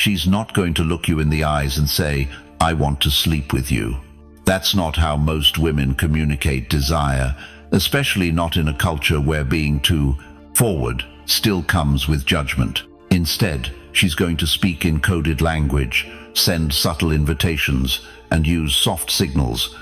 She's not going to look you in the eyes and say, "I want to sleep with you." That's not how most women communicate desire, especially not in a culture where being too forward still comes with judgment. Instead, she's going to speak in coded language, send subtle invitations, and use soft signals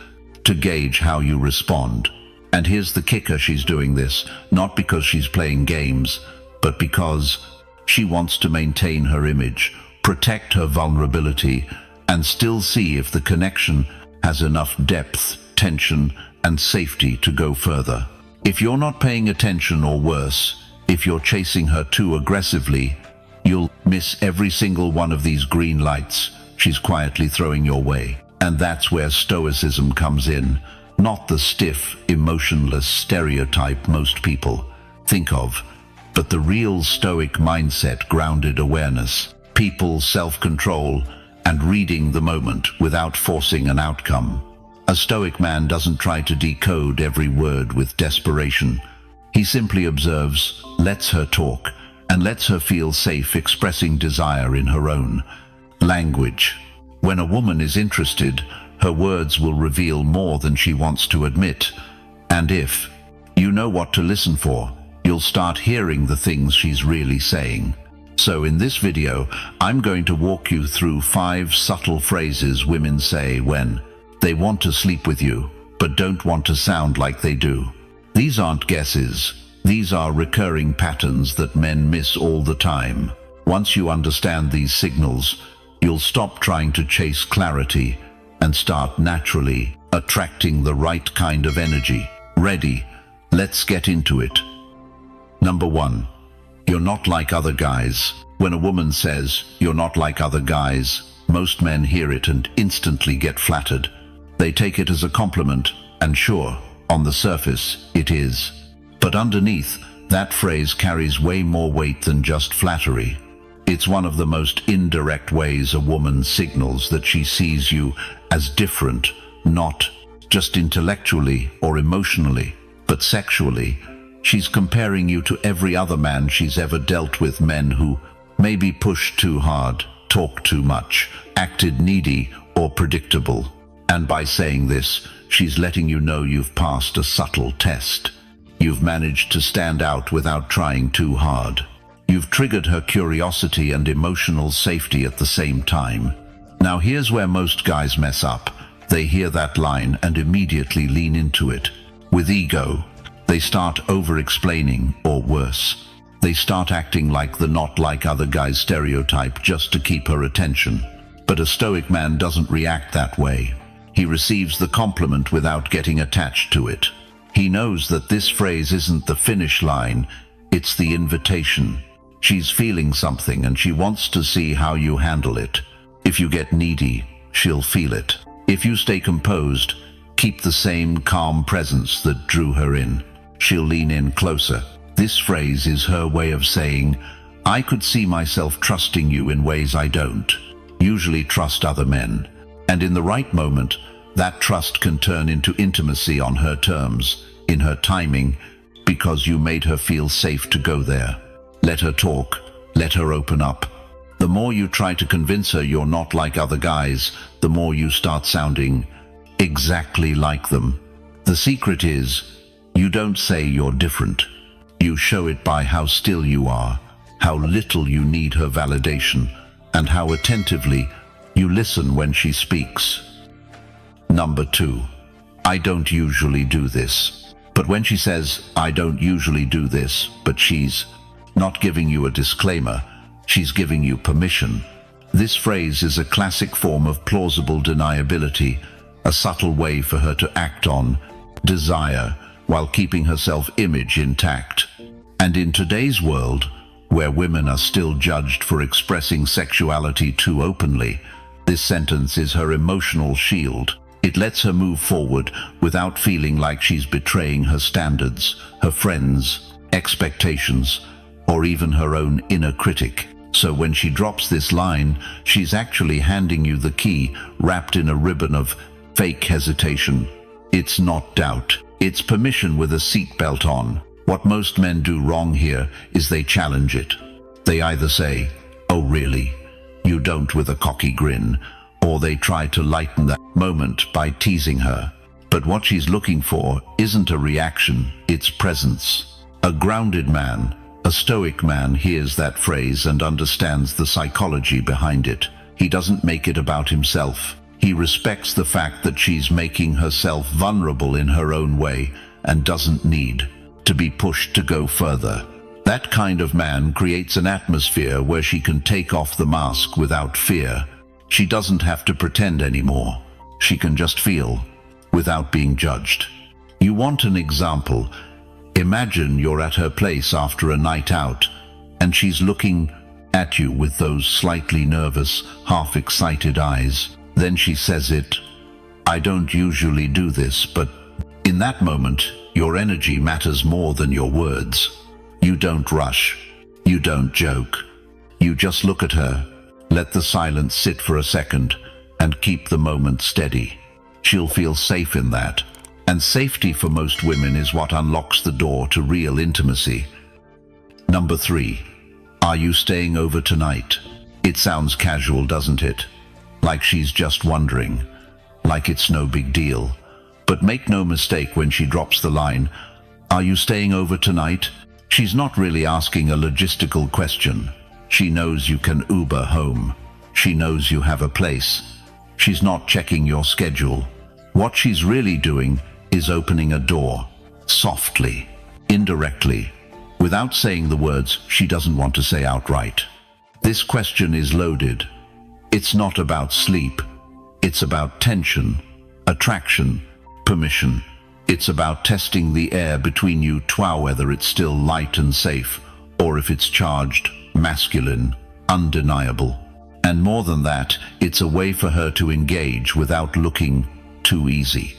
to gauge how you respond. And here's the kicker: she's doing this not because she's playing games, but because she wants to maintain her image, protect her vulnerability, and still see if the connection has enough depth, tension, and safety to go further. If you're not paying attention, or worse, if you're chasing her too aggressively, you'll miss every single one of these green lights she's quietly throwing your way. And that's where Stoicism comes in, not the stiff, emotionless stereotype most people think of, but the real Stoic mindset, grounded awareness, people self-control, and reading the moment without forcing an outcome. A Stoic man doesn't try to decode every word with desperation. He simply observes, lets her talk, and lets her feel safe expressing desire in her own language. When a woman is interested, her words will reveal more than she wants to admit. And if you know what to listen for, you'll start hearing the things she's really saying. So in this video, I'm going to walk you through 5 subtle phrases women say when they want to sleep with you, but don't want to sound like they do. These aren't guesses. These are recurring patterns that men miss all the time. Once you understand these signals, you'll stop trying to chase clarity and start naturally attracting the right kind of energy. Ready? Let's get into it. Number 1. You're not like other guys. When a woman says, "You're not like other guys," most men hear it and instantly get flattered. They take it as a compliment, and sure, on the surface, it is. But underneath, that phrase carries way more weight than just flattery. It's one of the most indirect ways a woman signals that she sees you as different, not just intellectually or emotionally, but sexually. She's comparing you to every other man she's ever dealt with, men who maybe pushed too hard, talked too much, acted needy or predictable. And by saying this, she's letting you know you've passed a subtle test. You've managed to stand out without trying too hard. You've triggered her curiosity and emotional safety at the same time. Now here's where most guys mess up. They hear that line and immediately lean into it. With ego, they start over-explaining, or worse, they start acting like the "not like other guys" stereotype just to keep her attention. But a Stoic man doesn't react that way. He receives the compliment without getting attached to it. He knows that this phrase isn't the finish line, it's the invitation. She's feeling something and she wants to see how you handle it. If you get needy, she'll feel it. If you stay composed, keep the same calm presence that drew her in, she'll lean in closer. This phrase is her way of saying, "I could see myself trusting you in ways I don't usually trust other men." And in the right moment, that trust can turn into intimacy on her terms, in her timing, because you made her feel safe to go there. Let her talk, let her open up. The more you try to convince her you're not like other guys, the more you start sounding exactly like them. The secret is, you don't say you're different. You show it by how still you are, how little you need her validation, and how attentively you listen when she speaks. Number 2. I don't usually do this. But when she says, "I don't usually do this," but she's not giving you a disclaimer, she's giving you permission. This phrase is a classic form of plausible deniability, a subtle way for her to act on desire while keeping her self-image intact. And in today's world, where women are still judged for expressing sexuality too openly, this sentence is her emotional shield. It lets her move forward without feeling like she's betraying her standards, her friends' expectations, or even her own inner critic. So when she drops this line, she's actually handing you the key wrapped in a ribbon of fake hesitation. It's not doubt. It's permission with a seatbelt on. What most men do wrong here is they challenge it. They either say, "Oh really? You don't with a cocky grin, or they try to lighten that moment by teasing her. But what she's looking for isn't a reaction, it's presence. A grounded man, a stoic man hears that phrase and understands the psychology behind it. He doesn't make it about himself. He respects the fact that she's making herself vulnerable in her own way and doesn't need to be pushed to go further. That kind of man creates an atmosphere where she can take off the mask without fear. She doesn't have to pretend anymore. She can just feel, without being judged. You want an example? Imagine you're at her place after a night out, and she's looking at you with those slightly nervous, half-excited eyes. Then she says it. I don't usually do this, but in that moment, your energy matters more than your words. You don't rush. You don't joke. You just look at her, let the silence sit for a second, and keep the moment steady. She'll feel safe in that. And safety for most women is what unlocks the door to real intimacy. Number 3. Are you staying over tonight? It sounds casual, doesn't it? Like she's just wondering. Like it's no big deal. But make no mistake when she drops the line, "Are you staying over tonight?" She's not really asking a logistical question. She knows you can Uber home. She knows you have a place. She's not checking your schedule. What she's really doing is opening a door, softly, indirectly, without saying the words she doesn't want to say outright. This question is loaded. It's not about sleep. It's about tension, attraction, permission. It's about testing the air between you whether it's still light and safe, or if it's charged, masculine, undeniable. And more than that, it's a way for her to engage without looking too easy.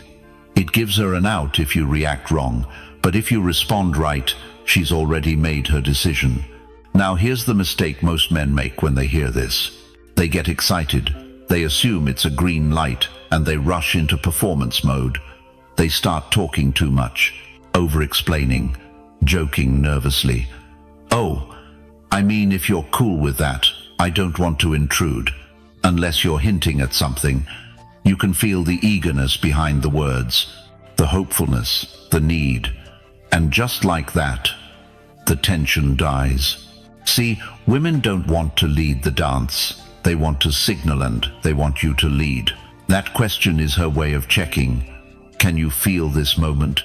It gives her an out if you react wrong, but if you respond right, she's already made her decision. Now here's the mistake most men make when they hear this. They get excited, they assume it's a green light, and they rush into performance mode. They start talking too much, over-explaining, joking nervously. "Oh, I mean, if you're cool with that, I don't want to intrude." Unless you're hinting at something, you can feel the eagerness behind the words, the hopefulness, the need. And just like that, the tension dies. See, women don't want to lead the dance. They want to signal, and they want you to lead. That question is her way of checking. Can you feel this moment?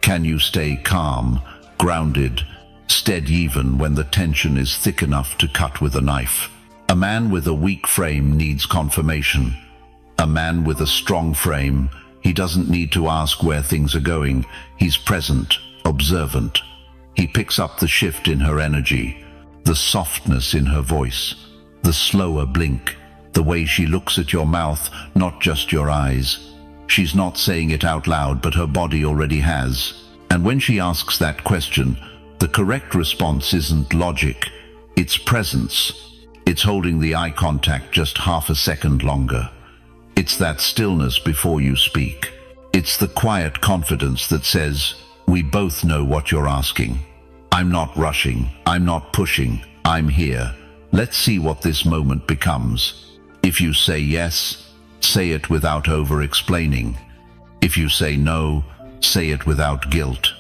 Can you stay calm, grounded, steady even when the tension is thick enough to cut with a knife? A man with a weak frame needs confirmation. A man with a strong frame, he doesn't need to ask where things are going. He's present, observant. He picks up the shift in her energy, the softness in her voice, the slower blink, the way she looks at your mouth, not just your eyes. She's not saying it out loud, but her body already has. And when she asks that question, the correct response isn't logic, it's presence. It's holding the eye contact just half a second longer. It's that stillness before you speak. It's the quiet confidence that says, "We both know what you're asking. I'm not rushing, I'm not pushing, I'm here. Let's see what this moment becomes." If you say yes, say it without over-explaining. If you say no, say it without guilt.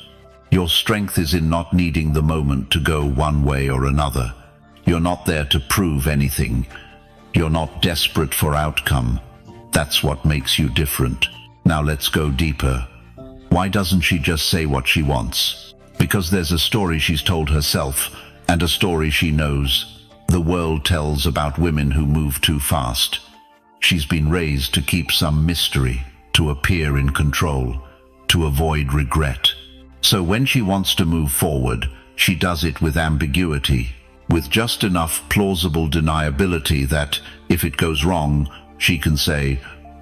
Your strength is in not needing the moment to go one way or another. You're not there to prove anything. You're not desperate for outcome. That's what makes you different. Now let's go deeper. Why doesn't she just say what she wants? Because there's a story she's told herself, and a story she knows the world tells about women who move too fast. She's been raised to keep some mystery, to appear in control, to avoid regret. So when she wants to move forward, she does it with ambiguity, with just enough plausible deniability that, if it goes wrong, she can say,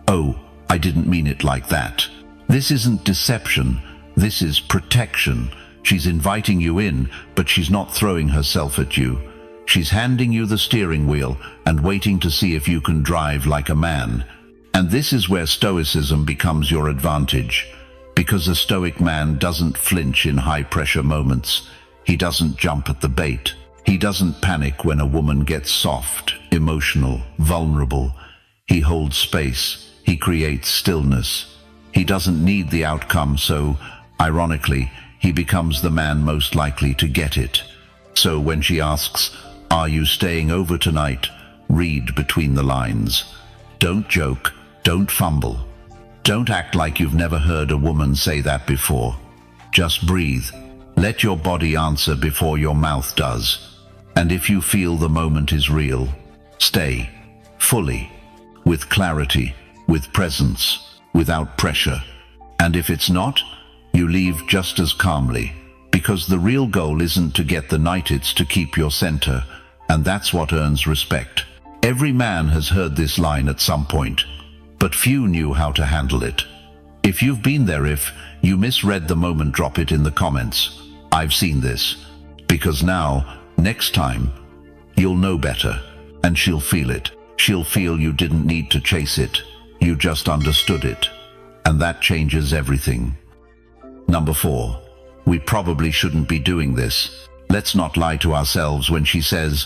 "Oh, I didn't mean it like that." This isn't deception, this is protection. She's inviting you in, but she's not throwing herself at you. She's handing you the steering wheel and waiting to see if you can drive like a man. And this is where Stoicism becomes your advantage, because a Stoic man doesn't flinch in high-pressure moments. He doesn't jump at the bait. He doesn't panic when a woman gets soft, emotional, vulnerable. He holds space. He creates stillness. He doesn't need the outcome, so, ironically, he becomes the man most likely to get it. So when she asks, "Are you staying over tonight?" read between the lines. Don't joke. Don't fumble. Don't act like you've never heard a woman say that before. Just breathe. Let your body answer before your mouth does. And if you feel the moment is real, stay. Fully. With clarity. With presence. Without pressure. And if it's not, you leave just as calmly. Because the real goal isn't to get the night, it's to keep your center. And that's what earns respect. Every man has heard this line at some point, but few knew how to handle it. If you've been there, if you misread the moment, drop it in the comments. I've seen this. Because now, next time, you'll know better. And she'll feel it. She'll feel you didn't need to chase it. You just understood it. And that changes everything. Number 4. We probably shouldn't be doing this. Let's not lie to ourselves when she says,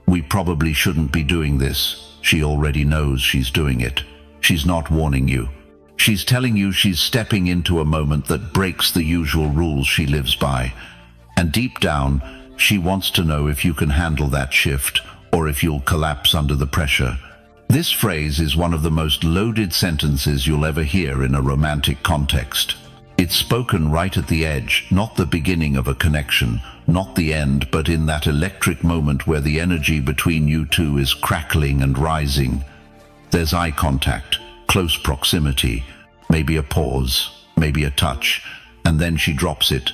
"We probably shouldn't be doing this." She already knows she's doing it. She's not warning you. She's telling you she's stepping into a moment that breaks the usual rules she lives by. And deep down, she wants to know if you can handle that shift or if you'll collapse under the pressure. This phrase is one of the most loaded sentences you'll ever hear in a romantic context. It's spoken right at the edge, not the beginning of a connection, not the end, but in that electric moment where the energy between you two is crackling and rising. There's eye contact, close proximity, maybe a pause, maybe a touch, and then she drops it.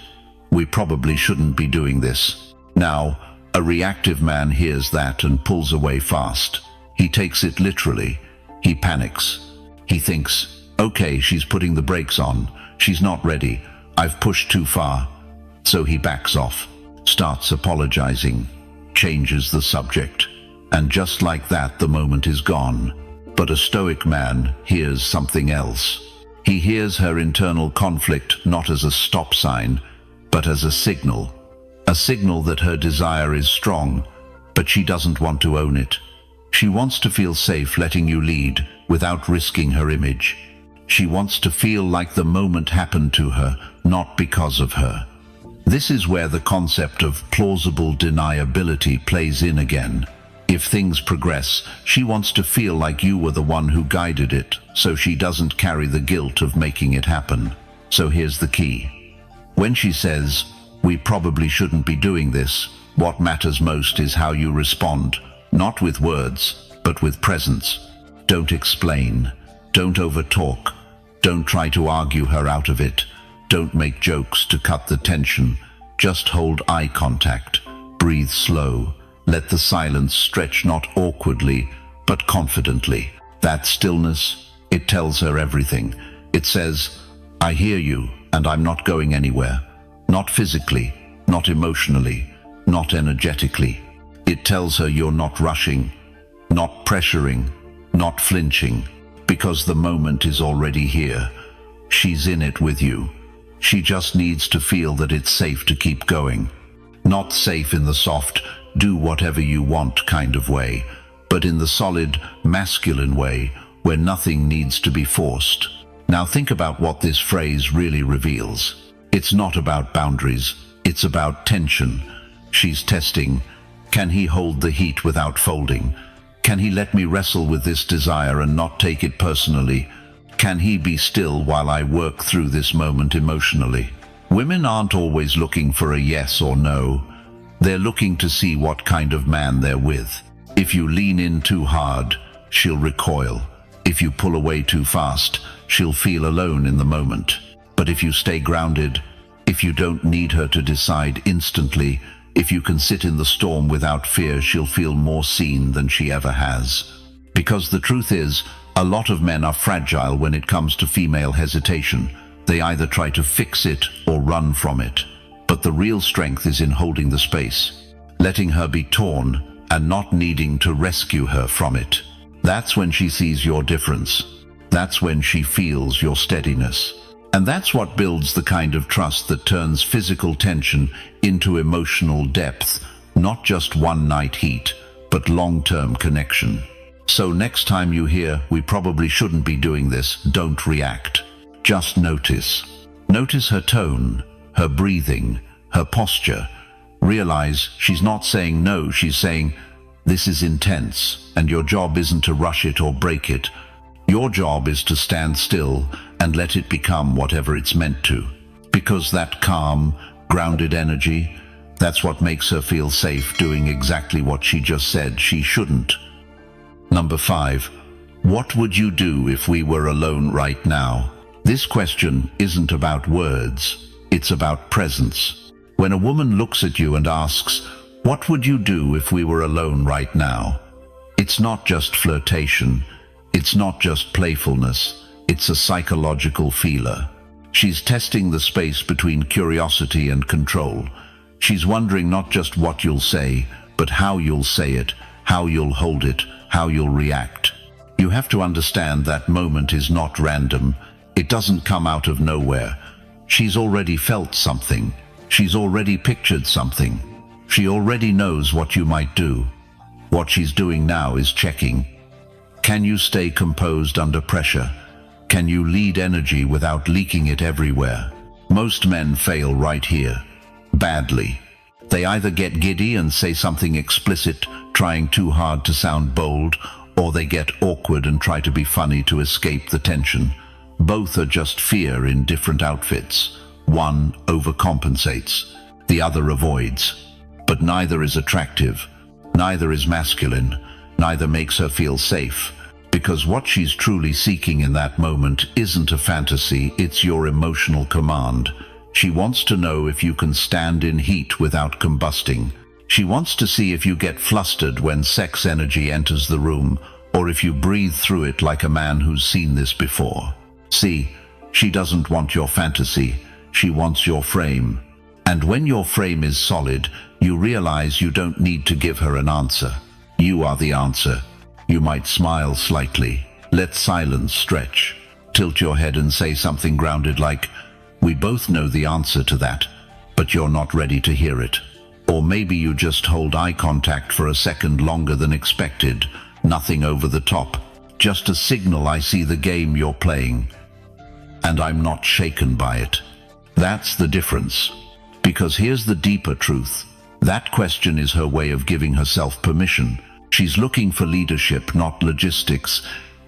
We probably shouldn't be doing this. Now, a reactive man hears that and pulls away fast. He takes it literally. He panics. He thinks, okay, she's putting the brakes on. She's not ready. I've pushed too far. So he backs off, starts apologizing, changes the subject. And just like that, the moment is gone. But a Stoic man hears something else. He hears her internal conflict not as a stop sign, but as a signal. A signal that her desire is strong, but she doesn't want to own it. She wants to feel safe letting you lead without risking her image. She wants to feel like the moment happened to her, not because of her. This is where the concept of plausible deniability plays in again. If things progress, she wants to feel like you were the one who guided it, so she doesn't carry the guilt of making it happen. So here's the key. When she says, "We probably shouldn't be doing this," what matters most is how you respond, not with words, but with presence. Don't explain. Don't overtalk. Don't try to argue her out of it. Don't make jokes to cut the tension. Just hold eye contact. Breathe slow. Let the silence stretch not awkwardly, but confidently. That stillness, it tells her everything. It says, "I hear you, and I'm not going anywhere." Not physically, not emotionally, not energetically. It tells her you're not rushing, not pressuring, not flinching, because the moment is already here. She's in it with you. She just needs to feel that it's safe to keep going. Not safe in the soft, do whatever you want kind of way, but in the solid, masculine way, where nothing needs to be forced. Now think about what this phrase really reveals. It's not about boundaries, it's about tension. She's testing, can he hold the heat without folding? Can he let me wrestle with this desire and not take it personally? Can he be still while I work through this moment emotionally? Women aren't always looking for a yes or no. They're looking to see what kind of man they're with. If you lean in too hard, she'll recoil. If you pull away too fast, she'll feel alone in the moment. But if you stay grounded, if you don't need her to decide instantly, if you can sit in the storm without fear, she'll feel more seen than she ever has. Because the truth is, a lot of men are fragile when it comes to female hesitation. They either try to fix it or run from it. But the real strength is in holding the space, letting her be torn and not needing to rescue her from it. That's when she sees your difference. That's when she feels your steadiness. And that's what builds the kind of trust that turns physical tension into emotional depth Not just one-night heat, but long-term connection. So next time you hear, "We probably shouldn't be doing this," don't react. Just notice. Notice her tone, her breathing, her posture. Realize she's not saying no, she's saying, "This is intense," and your job isn't to rush it or break it. Your job is to stand still and let it become whatever it's meant to. Because that calm, grounded energy, that's what makes her feel safe doing exactly what she just said she shouldn't. Number 5. What would you do if we were alone right now? This question isn't about words, it's about presence. When a woman looks at you and asks, "What would you do if we were alone right now?" It's not just flirtation, it's not just playfulness, it's a psychological feeler. She's testing the space between curiosity and control. She's wondering not just what you'll say, but how you'll say it, how you'll hold it, how you'll react. You have to understand that moment is not random. It doesn't come out of nowhere. She's already felt something. She's already pictured something. She already knows what you might do. What she's doing now is checking. Can you stay composed under pressure? Can you lead energy without leaking it everywhere? Most men fail right here. Badly. They either get giddy and say something explicit, trying too hard to sound bold, or they get awkward and try to be funny to escape the tension. Both are just fear in different outfits. One overcompensates, the other avoids. But neither is attractive, neither is masculine, neither makes her feel safe. Because what she's truly seeking in that moment isn't a fantasy, it's your emotional command. She wants to know if you can stand in heat without combusting. She wants to see if you get flustered when sex energy enters the room, or if you breathe through it like a man who's seen this before. See, she doesn't want your fantasy, she wants your frame. And when your frame is solid, you realize you don't need to give her an answer. You are the answer. You might smile slightly, let silence stretch, tilt your head and say something grounded like, "We both know the answer to that, but you're not ready to hear it." Or maybe you just hold eye contact for a second longer than expected, nothing over the top, just a signal, "I see the game you're playing, and I'm not shaken by it." That's the difference. Because here's the deeper truth. That question is her way of giving herself permission. She's looking for leadership, not logistics.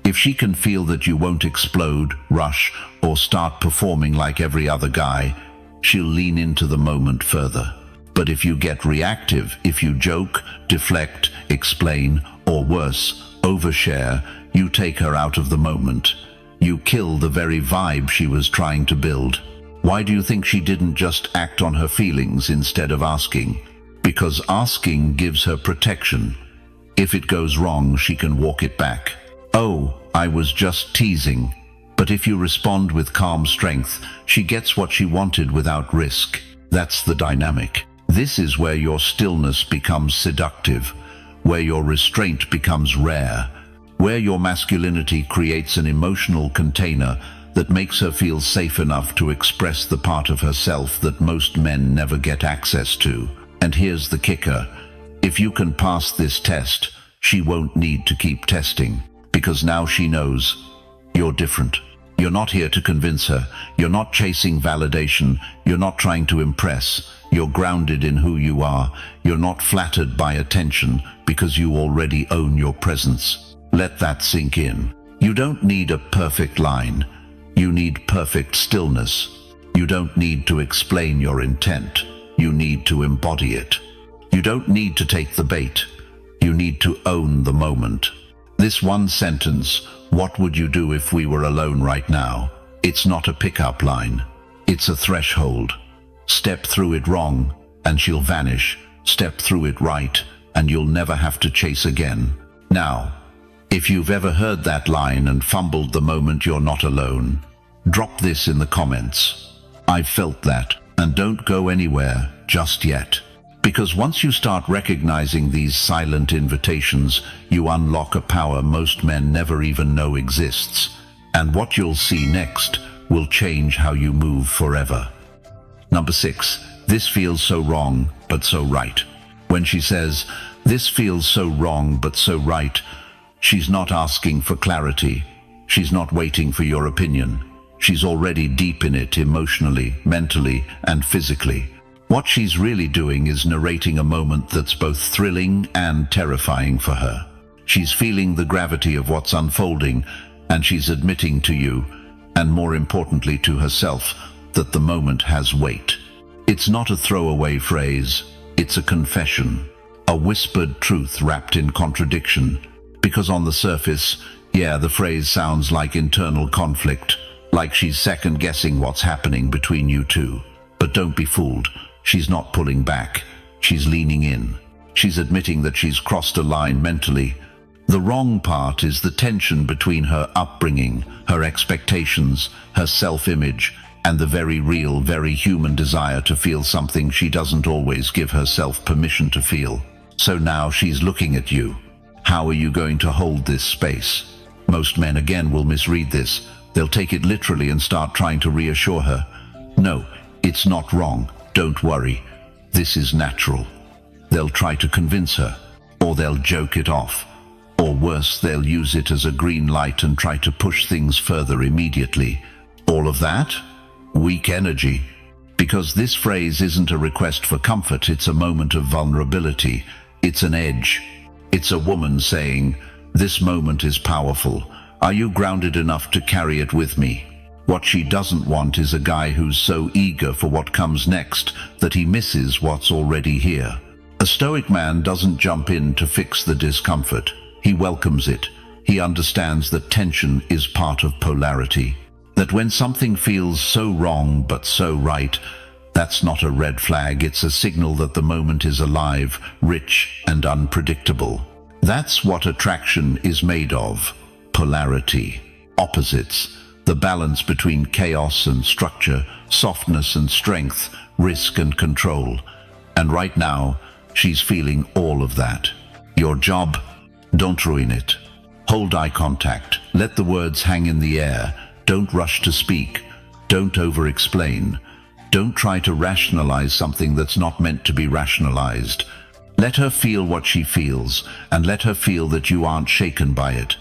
If she can feel that you won't explode, rush, or start performing like every other guy, she'll lean into the moment further. But if you get reactive, if you joke, deflect, explain, or worse, overshare, you take her out of the moment. You kill the very vibe she was trying to build. Why do you think she didn't just act on her feelings instead of asking? Because asking gives her protection. If it goes wrong, she can walk it back. "Oh, I was just teasing." But if you respond with calm strength, she gets what she wanted without risk. That's the dynamic. This is where your stillness becomes seductive, where your restraint becomes rare, where your masculinity creates an emotional container that makes her feel safe enough to express the part of herself that most men never get access to. And here's the kicker. If you can pass this test, she won't need to keep testing, because now she knows you're different. You're not here to convince her. You're not chasing validation. You're not trying to impress. You're grounded in who you are. You're not flattered by attention because you already own your presence. Let that sink in. You don't need a perfect line. You need perfect stillness. You don't need to explain your intent. You need to embody it. You don't need to take the bait. You need to own the moment. This one sentence, "What would you do if we were alone right now?" It's not a pickup line. It's a threshold. Step through it wrong, and she'll vanish. Step through it right, and you'll never have to chase again. Now, if you've ever heard that line and fumbled the moment you're not alone, drop this in the comments. I've felt that, and don't go anywhere just yet. Because once you start recognizing these silent invitations, you unlock a power most men never even know exists. And what you'll see next will change how you move forever. Number 6. This feels so wrong, but so right. When she says, "This feels so wrong but so right," she's not asking for clarity. She's not waiting for your opinion. She's already deep in it emotionally, mentally, and physically. What she's really doing is narrating a moment that's both thrilling and terrifying for her. She's feeling the gravity of what's unfolding, and she's admitting to you, and more importantly to herself, that the moment has weight. It's not a throwaway phrase, it's a confession, a whispered truth wrapped in contradiction. Because on the surface, yeah, the phrase sounds like internal conflict, like she's second-guessing what's happening between you two. But don't be fooled. She's not pulling back. She's leaning in. She's admitting that she's crossed a line mentally. The wrong part is the tension between her upbringing, her expectations, her self-image, and the very real, very human desire to feel something she doesn't always give herself permission to feel. So now she's looking at you. How are you going to hold this space? Most men again will misread this. They'll take it literally and start trying to reassure her. No, it's not wrong. Don't worry. This is natural. They'll try to convince her, or they'll joke it off. Or worse, they'll use it as a green light and try to push things further immediately. All of that? Weak energy. Because this phrase isn't a request for comfort, it's a moment of vulnerability. It's an edge. It's a woman saying, "This moment is powerful. Are you grounded enough to carry it with me?" What she doesn't want is a guy who's so eager for what comes next that he misses what's already here. A Stoic man doesn't jump in to fix the discomfort. He welcomes it. He understands that tension is part of polarity. That when something feels so wrong but so right, that's not a red flag, it's a signal that the moment is alive, rich, and unpredictable. That's what attraction is made of. Polarity. Opposites. The balance between chaos and structure, softness and strength, risk and control. And right now, she's feeling all of that. Your job? Don't ruin it. Hold eye contact. Let the words hang in the air. Don't rush to speak. Don't over-explain. Don't try to rationalize something that's not meant to be rationalized. Let her feel what she feels, and let her feel that you aren't shaken by it.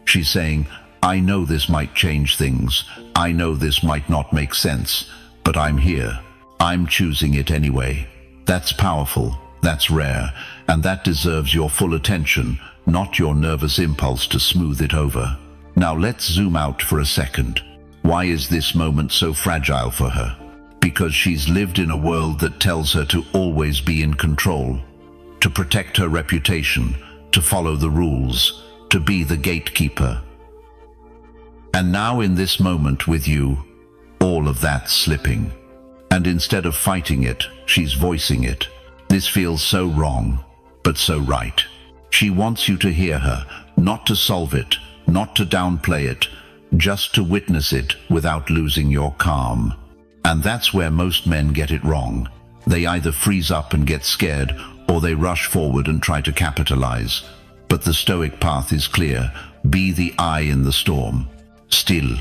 She's saying, "I know this might change things. I know this might not make sense, but I'm here. I'm choosing it anyway." That's powerful, that's rare, and that deserves your full attention, not your nervous impulse to smooth it over. Now let's zoom out for a second. Why is this moment so fragile for her? Because she's lived in a world that tells her to always be in control, to protect her reputation, to follow the rules, to be the gatekeeper. And now in this moment with you, all of that's slipping. And instead of fighting it, she's voicing it. This feels so wrong, but so right. She wants you to hear her, not to solve it, not to downplay it, just to witness it without losing your calm. And that's where most men get it wrong. They either freeze up and get scared, or they rush forward and try to capitalize. But the Stoic path is clear. Be the eye in the storm. Still,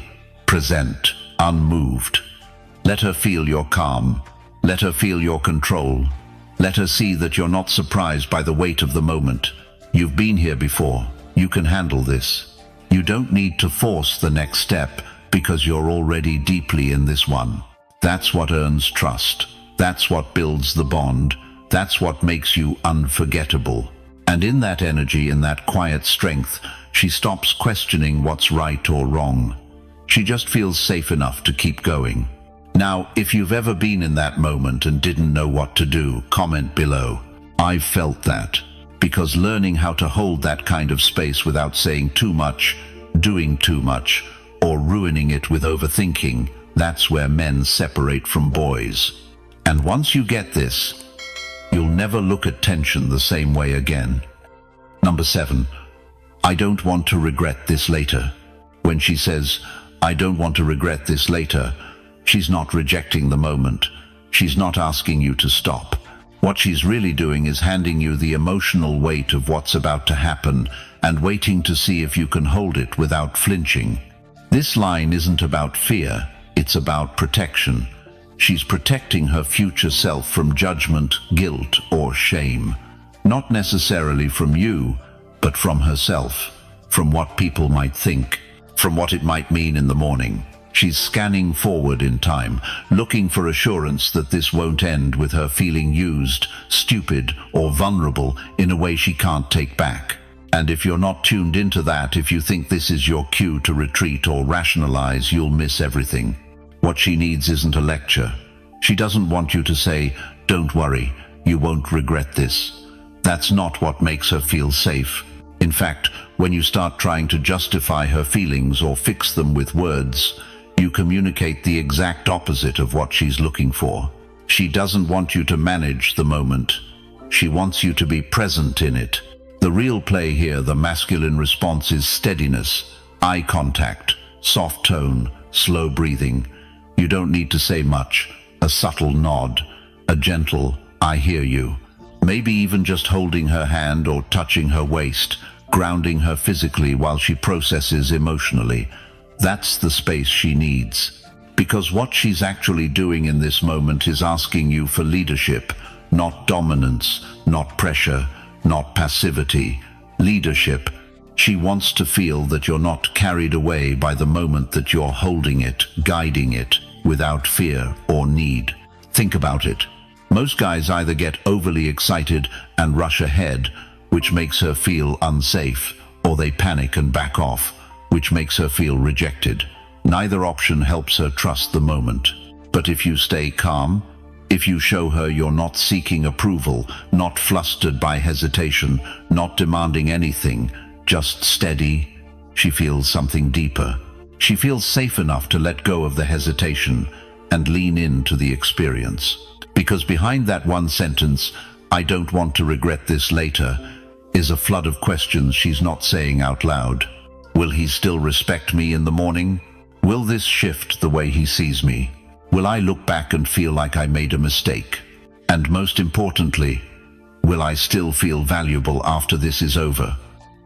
present, unmoved. Let her feel your calm. Let her feel your control. Let her see that you're not surprised by the weight of the moment. You've been here before. You can handle this. You don't need to force the next step because you're already deeply in this one. That's what earns trust. That's what builds the bond. That's what makes you unforgettable. And in that energy, in that quiet strength, she stops questioning what's right or wrong. She just feels safe enough to keep going. Now, if you've ever been in that moment and didn't know what to do, comment below. I've felt that. Because learning how to hold that kind of space without saying too much, doing too much, or ruining it with overthinking, that's where men separate from boys. And once you get this, you'll never look at tension the same way again. Number 7. I don't want to regret this later. When she says, "I don't want to regret this later," she's not rejecting the moment. She's not asking you to stop. What she's really doing is handing you the emotional weight of what's about to happen and waiting to see if you can hold it without flinching. This line isn't about fear, it's about protection. She's protecting her future self from judgment, guilt, or shame. Not necessarily from you, but from herself, from what people might think, from what it might mean in the morning. She's scanning forward in time, looking for assurance that this won't end with her feeling used, stupid, or vulnerable in a way she can't take back. And if you're not tuned into that, if you think this is your cue to retreat or rationalize, you'll miss everything. What she needs isn't a lecture. She doesn't want you to say, "Don't worry, you won't regret this." That's not what makes her feel safe. In fact, when you start trying to justify her feelings or fix them with words, you communicate the exact opposite of what she's looking for. She doesn't want you to manage the moment. She wants you to be present in it. The real play here, the masculine response, is steadiness, eye contact, soft tone, slow breathing. You don't need to say much. A subtle nod, a gentle, "I hear you." Maybe even just holding her hand or touching her waist, grounding her physically while she processes emotionally. That's the space she needs. Because what she's actually doing in this moment is asking you for leadership, not dominance, not pressure, not passivity. Leadership. She wants to feel that you're not carried away by the moment, that you're holding it, guiding it, without fear or need. Think about it. Most guys either get overly excited and rush ahead, which makes her feel unsafe, or they panic and back off, which makes her feel rejected. Neither option helps her trust the moment. But if you stay calm, if you show her you're not seeking approval, not flustered by hesitation, not demanding anything, just steady, she feels something deeper. She feels safe enough to let go of the hesitation and lean into the experience. Because behind that one sentence, "I don't want to regret this later," is a flood of questions she's not saying out loud. Will he still respect me in the morning? Will this shift the way he sees me? Will I look back and feel like I made a mistake? And most importantly, will I still feel valuable after this is over?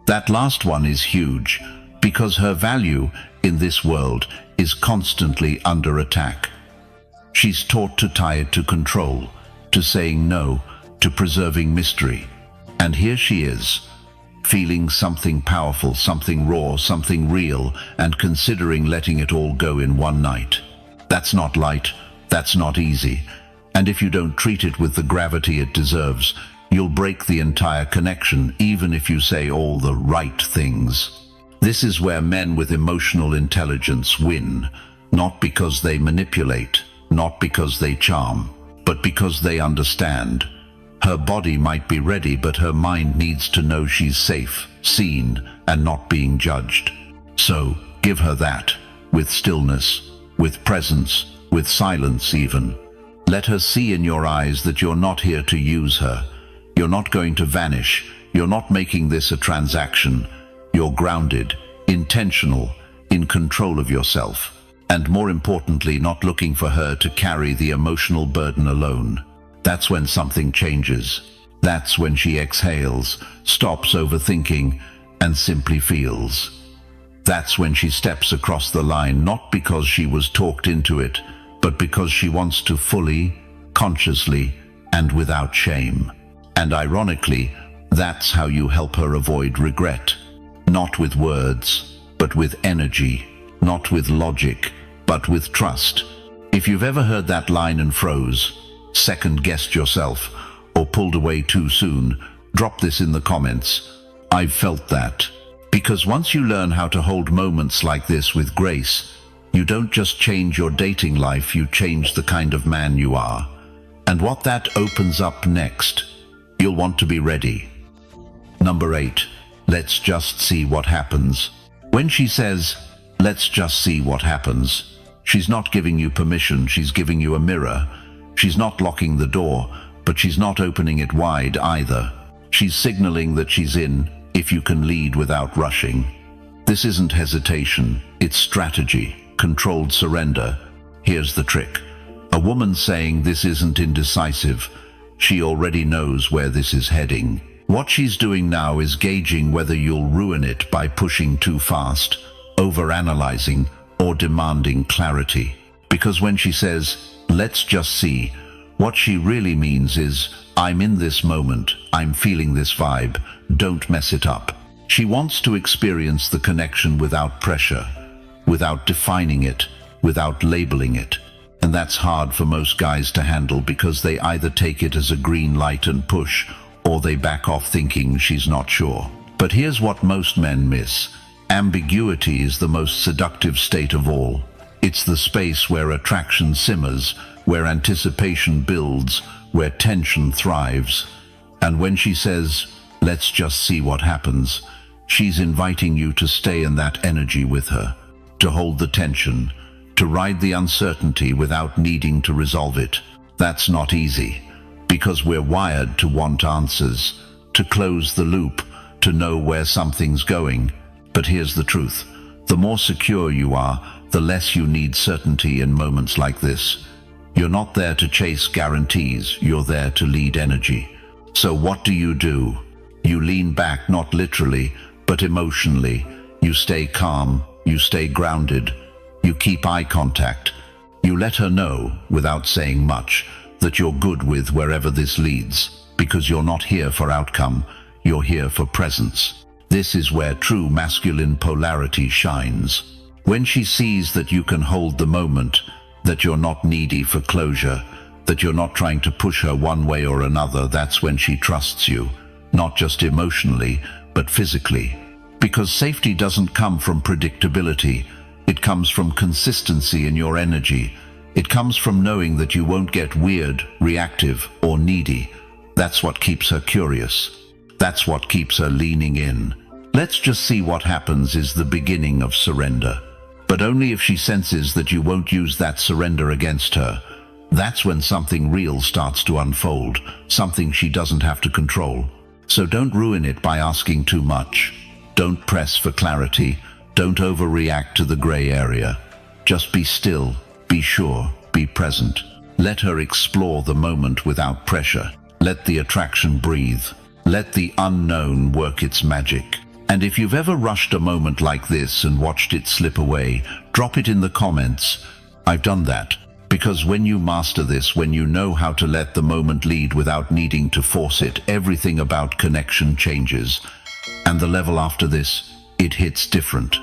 That last one is huge, because her value in this world is constantly under attack. She's taught to tie it to control, to saying no, to preserving mystery. And here she is, feeling something powerful, something raw, something real, and considering letting it all go in one night. That's not light, that's not easy. And if you don't treat it with the gravity it deserves, you'll break the entire connection, even if you say all the right things. This is where men with emotional intelligence win, not because they manipulate, not because they charm, but because they understand. Her body might be ready, but her mind needs to know she's safe, seen, and not being judged. So, give her that, with stillness, with presence, with silence even. Let her see in your eyes that you're not here to use her. You're not going to vanish. You're not making this a transaction. You're grounded, intentional, in control of yourself. And more importantly, not looking for her to carry the emotional burden alone. That's when something changes. That's when she exhales, stops overthinking, and simply feels. That's when she steps across the line, not because she was talked into it, but because she wants to fully, consciously, and without shame. And ironically, that's how you help her avoid regret. Not with words, but with energy. Not with logic, but with trust. If you've ever heard that line and froze, second-guessed yourself, or pulled away too soon, drop this in the comments. I've felt that. Because once you learn how to hold moments like this with grace, you don't just change your dating life, you change the kind of man you are. And what that opens up next, you'll want to be ready. Number 8, let's just see what happens. When she says, "Let's just see what happens," she's not giving you permission, she's giving you a mirror. She's not locking the door, but she's not opening it wide either. She's signaling that she's in, if you can lead without rushing. This isn't hesitation, it's strategy, controlled surrender. Here's the trick. A woman saying this isn't indecisive. She already knows where this is heading. What she's doing now is gauging whether you'll ruin it by pushing too fast, overanalyzing, or demanding clarity. Because when she says, "Let's just see," what she really means is, "I'm in this moment, I'm feeling this vibe, don't mess it up. She wants to experience the connection without pressure, without defining it, without labeling it. And that's hard for most guys to handle because they either take it as a green light and push, or they back off thinking she's not sure. But here's what most men miss. Ambiguity is the most seductive state of all. It's the space where attraction simmers, where anticipation builds, where tension thrives. And when she says, "Let's just see what happens," she's inviting you to stay in that energy with her, to hold the tension, to ride the uncertainty without needing to resolve it. That's not easy, because we're wired to want answers, to close the loop, to know where something's going. But here's the truth. The more secure you are, the less you need certainty in moments like this. You're not there to chase guarantees, you're there to lead energy. So what do? You lean back, not literally, but emotionally. You stay calm, you stay grounded, you keep eye contact. You let her know, without saying much, that you're good with wherever this leads, because you're not here for outcome, you're here for presence. This is where true masculine polarity shines. When she sees that you can hold the moment, that you're not needy for closure, that you're not trying to push her one way or another, that's when she trusts you, not just emotionally, but physically. Because safety doesn't come from predictability, it comes from consistency in your energy. It comes from knowing that you won't get weird, reactive, or needy. That's what keeps her curious. That's what keeps her leaning in. "Let's just see what happens" is the beginning of surrender. But only if she senses that you won't use that surrender against her. That's when something real starts to unfold, something she doesn't have to control. So don't ruin it by asking too much. Don't press for clarity. Don't overreact to the gray area. Just be still, be sure, be present. Let her explore the moment without pressure. Let the attraction breathe. Let the unknown work its magic. And if you've ever rushed a moment like this and watched it slip away, drop it in the comments. I've done that. Because when you master this, when you know how to let the moment lead without needing to force it, everything about connection changes. And the level after this, it hits different.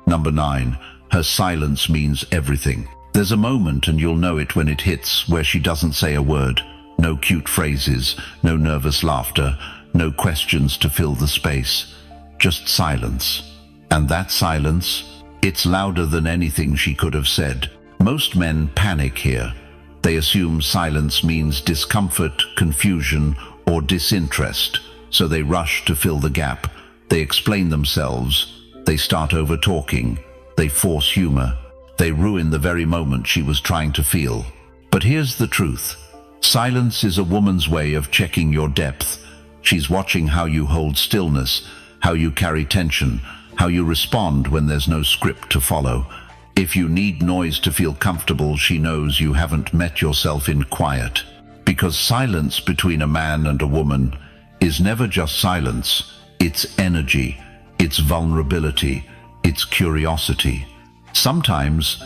Number 9, her silence means everything. There's a moment, and you'll know it when it hits, where she doesn't say a word. No cute phrases, no nervous laughter, no questions to fill the space. Just silence. And that silence, it's louder than anything she could have said. Most men panic here. They assume silence means discomfort, confusion, or disinterest, so they rush to fill the gap. They explain themselves. They start over-talking. They force humor. They ruin the very moment she was trying to feel. But here's the truth. Silence is a woman's way of checking your depth. She's watching how you hold stillness, how you carry tension, how you respond when there's no script to follow. If you need noise to feel comfortable, she knows you haven't met yourself in quiet. Because silence between a man and a woman is never just silence. It's energy, it's vulnerability, it's curiosity. Sometimes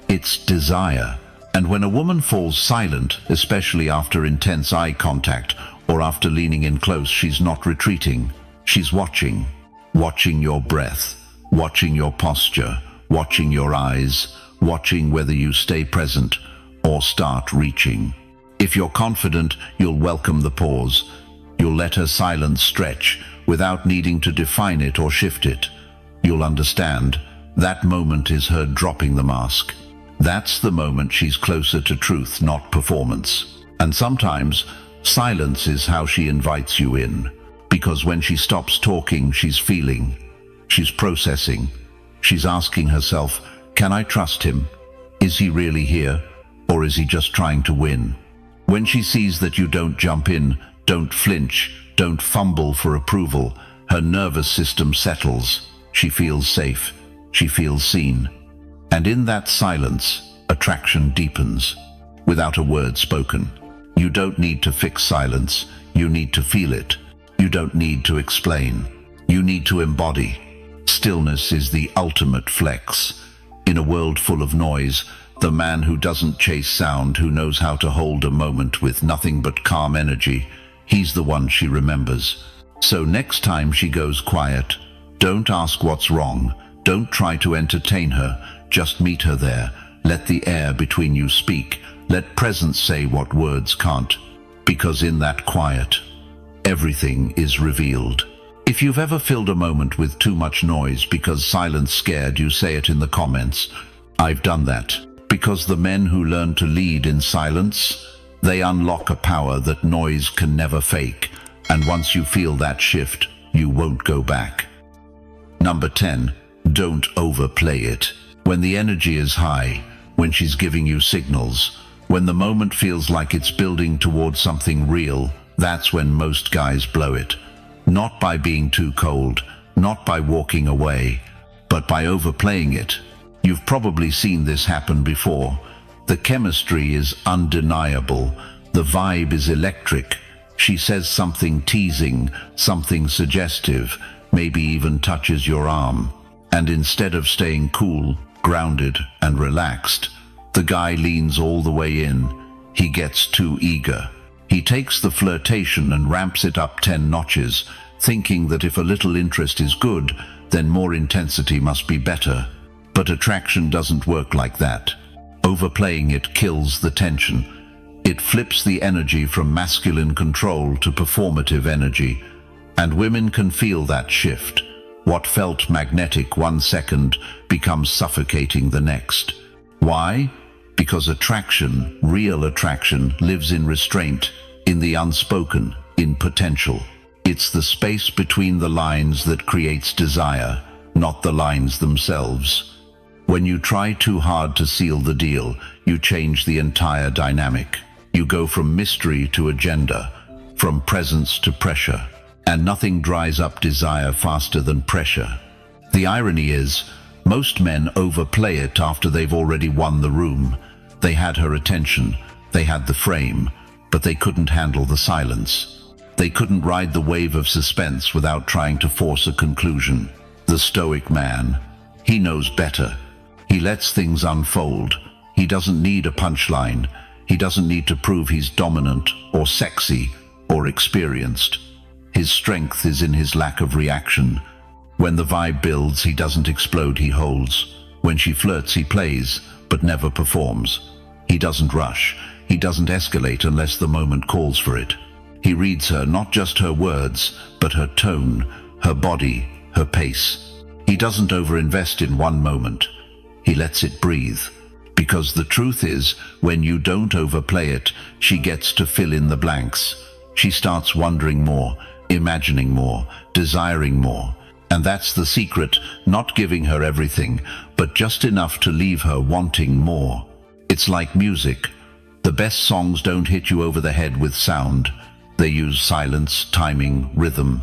it's desire. And when a woman falls silent, especially after intense eye contact or after leaning in close, she's not retreating. She's watching. Watching your breath, watching your posture, watching your eyes, watching whether you stay present or start reaching. If you're confident, you'll welcome the pause. You'll let her silence stretch without needing to define it or shift it. You'll understand that moment is her dropping the mask. That's the moment she's closer to truth, not performance. And sometimes silence is how she invites you in. Because when she stops talking, she's feeling, she's processing, she's asking herself, can I trust him? Is he really here? Or is he just trying to win? When she sees that you don't jump in, don't flinch, don't fumble for approval, her nervous system settles. She feels safe. She feels seen. And in that silence, attraction deepens, without a word spoken. You don't need to fix silence. You need to feel it. You don't need to explain. You need to embody. Stillness is the ultimate flex. In a world full of noise, the man who doesn't chase sound, who knows how to hold a moment with nothing but calm energy, he's the one she remembers. So next time she goes quiet, don't ask what's wrong. Don't try to entertain her. Just meet her there. Let the air between you speak. Let presence say what words can't. Because in that quiet, everything is revealed. If you've ever filled a moment with too much noise because silence scared you, say it in the comments. I've done that. Because the men who learn to lead in silence, they unlock a power that noise can never fake. And once you feel that shift, you won't go back. Number 10. Don't overplay it. When the energy is high, when she's giving you signals, when the moment feels like it's building towards something real, that's when most guys blow it. Not by being too cold, not by walking away, but by overplaying it. You've probably seen this happen before. The chemistry is undeniable. The vibe is electric. She says something teasing, something suggestive, maybe even touches your arm. And instead of staying cool, grounded, and relaxed, the guy leans all the way in. He gets too eager. He takes the flirtation and ramps it up 10 notches, thinking that if a little interest is good, then more intensity must be better. But attraction doesn't work like that. Overplaying it kills the tension. It flips the energy from masculine control to performative energy. And women can feel that shift. What felt magnetic 1 second becomes suffocating the next. Why? Because attraction, real attraction, lives in restraint, in the unspoken, in potential. It's the space between the lines that creates desire, not the lines themselves. When you try too hard to seal the deal, you change the entire dynamic. You go from mystery to agenda, from presence to pressure. And nothing dries up desire faster than pressure. The irony is, most men overplay it after they've already won the room. They had her attention, they had the frame, but they couldn't handle the silence. They couldn't ride the wave of suspense without trying to force a conclusion. The Stoic man, he knows better. He lets things unfold. He doesn't need a punchline. He doesn't need to prove he's dominant or sexy or experienced. His strength is in his lack of reaction. When the vibe builds, he doesn't explode, he holds. When she flirts, he plays, but never performs. He doesn't rush. He doesn't escalate unless the moment calls for it. He reads her, not just her words, but her tone, her body, her pace. He doesn't overinvest in one moment. He lets it breathe. Because the truth is, when you don't overplay it, she gets to fill in the blanks. She starts wondering more, imagining more, desiring more. And that's the secret, not giving her everything, but just enough to leave her wanting more. It's like music. The best songs don't hit you over the head with sound. They use silence, timing, rhythm.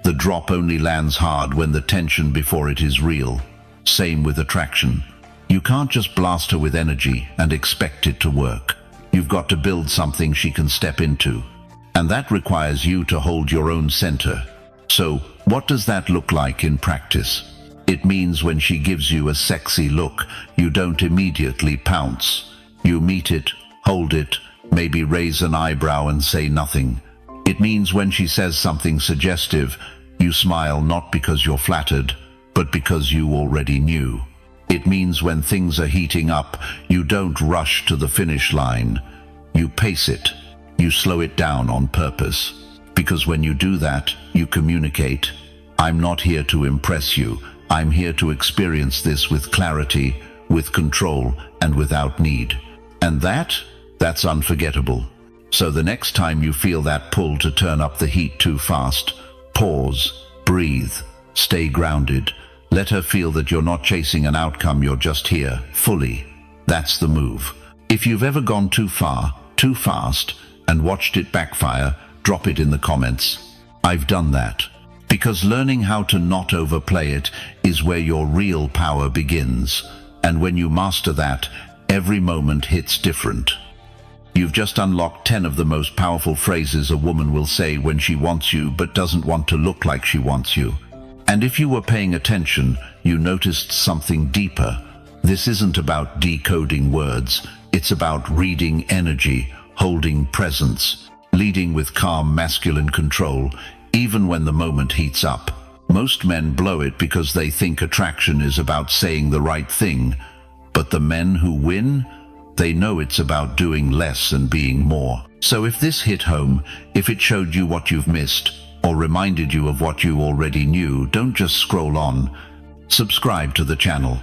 The drop only lands hard when the tension before it is real. Same with attraction. You can't just blast her with energy and expect it to work. You've got to build something she can step into. And that requires you to hold your own center. So, what does that look like in practice? It means when she gives you a sexy look, you don't immediately pounce. You meet it, hold it, maybe raise an eyebrow and say nothing. It means when she says something suggestive, you smile not because you're flattered, but because you already knew. It means when things are heating up, you don't rush to the finish line. You pace it. You slow it down on purpose. Because when you do that, you communicate. I'm not here to impress you. I'm here to experience this with clarity, with control, and without need. And that's unforgettable. So the next time you feel that pull to turn up the heat too fast, pause, breathe, stay grounded. Let her feel that you're not chasing an outcome, you're just here, fully. That's the move. If you've ever gone too far, too fast, and watched it backfire, drop it in the comments. I've done that. Because learning how to not overplay it is where your real power begins. And when you master that, every moment hits different. You've just unlocked 10 of the most powerful phrases a woman will say when she wants you but doesn't want to look like she wants you. And if you were paying attention, you noticed something deeper. This isn't about decoding words. It's about reading energy, holding presence, leading with calm masculine control, even when the moment heats up. Most men blow it because they think attraction is about saying the right thing, but the men who win, they know it's about doing less and being more. So if this hit home, if it showed you what you've missed, or reminded you of what you already knew, don't just scroll on. Subscribe to the channel.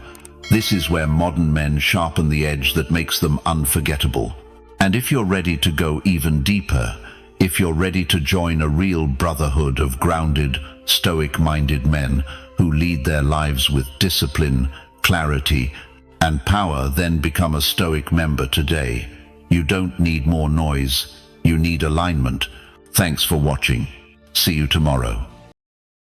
This is where modern men sharpen the edge that makes them unforgettable. And if you're ready to go even deeper, if you're ready to join a real brotherhood of grounded, stoic-minded men who lead their lives with discipline, clarity, and power, then become a Stoic member today. You don't need more noise, you need alignment. Thanks for watching. See you tomorrow.